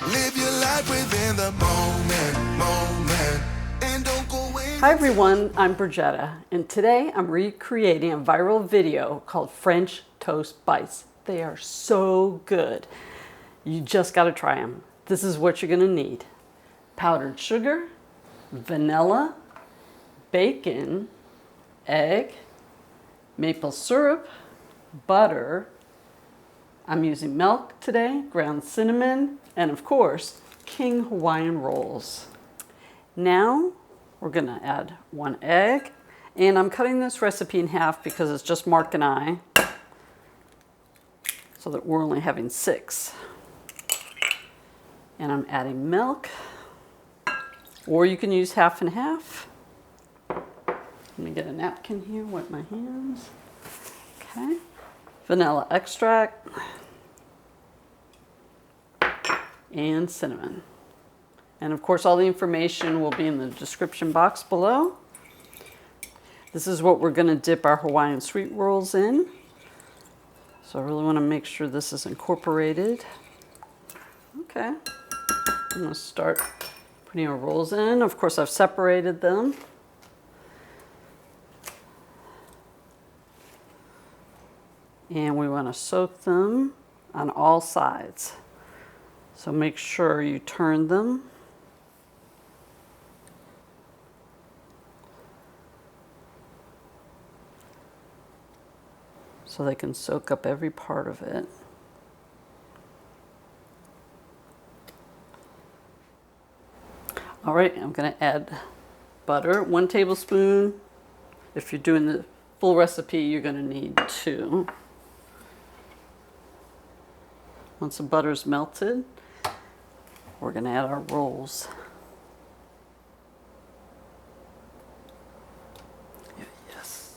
Live your life within the moment, and don't go away. Hi everyone, I'm Brigetta, and today I'm recreating a viral video called French Toast Bites. They are so good. You just gotta try them. This is what you're gonna need. Powdered sugar, vanilla, bacon, egg, maple syrup, butter. I'm using milk today, ground cinnamon, and of course, King Hawaiian rolls. Now, we're gonna add 1 egg, and I'm cutting this recipe in half because it's just Mark and I, so that we're only having 6. And I'm adding milk, or you can use half and half. Let me get a napkin here, wipe my hands. Okay. Vanilla extract and cinnamon. And of course, all the information will be in the description box below. This is what we're going to dip our Hawaiian sweet rolls in. So I really want to make sure this is incorporated. Okay. I'm going to start putting our rolls in. Of course, I've separated them. And we want to soak them on all sides. So make sure you turn them. So they can soak up every part of it. All right, I'm going to add butter, 1 tablespoon. If you're doing the full recipe, you're going to need 2. Once the butter's melted, we're going to add our rolls. Yes.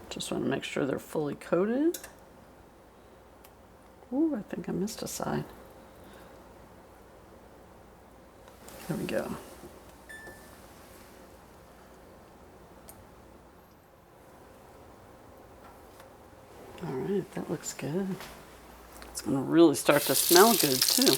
Just want to make sure they're fully coated. Ooh, I think I missed a side. There we go. All right, that looks good. It's going to really start to smell good too.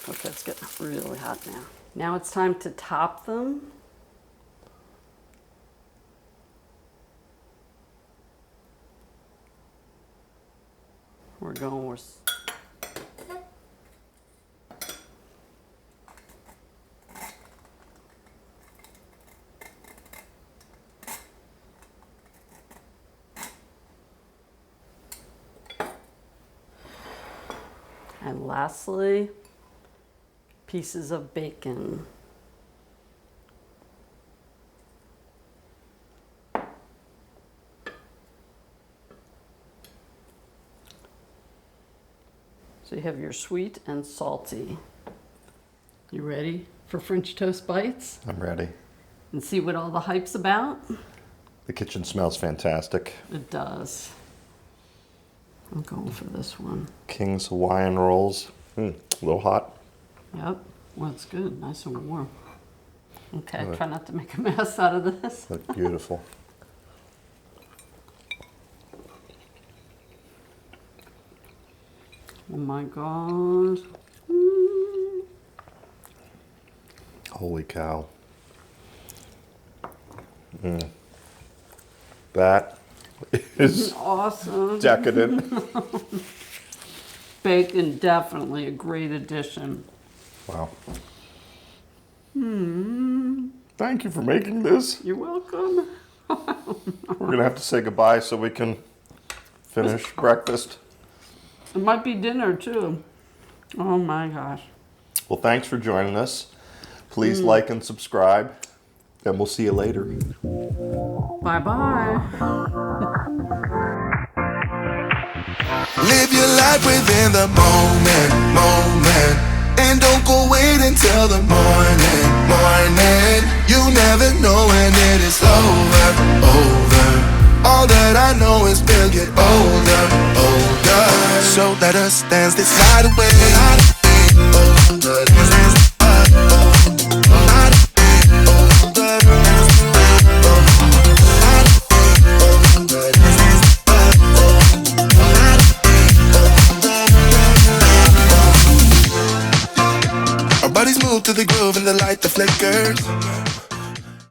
Okay, it's getting really hot now. Now it's time to top them. We're going with and lastly, pieces of bacon. So you have your sweet and salty. You ready for French toast bites? I'm ready. And see what all the hype's about? The kitchen smells fantastic. It does. I'm going for this one. King's Hawaiian rolls. A little hot. Yep. Well, it's good. Nice and warm. Okay, try not to make a mess out of this. Look beautiful. Oh my gosh. Holy cow. That is Awesome. decadent. Bacon, definitely a great addition. Wow. Thank you for making this. You're welcome. We're going to have to say goodbye so we can finish breakfast. It might be dinner too. Oh my gosh. Well, thanks for joining us. Please like and subscribe, and we'll see you later. Bye. Bye-bye. Live your life within the moment, moment. And don't go wait until the morning, morning. You never know when it is over, over. All that I know is we'll get older, older. So let us dance this night away. Our bodies move to the groove and the light that flickers.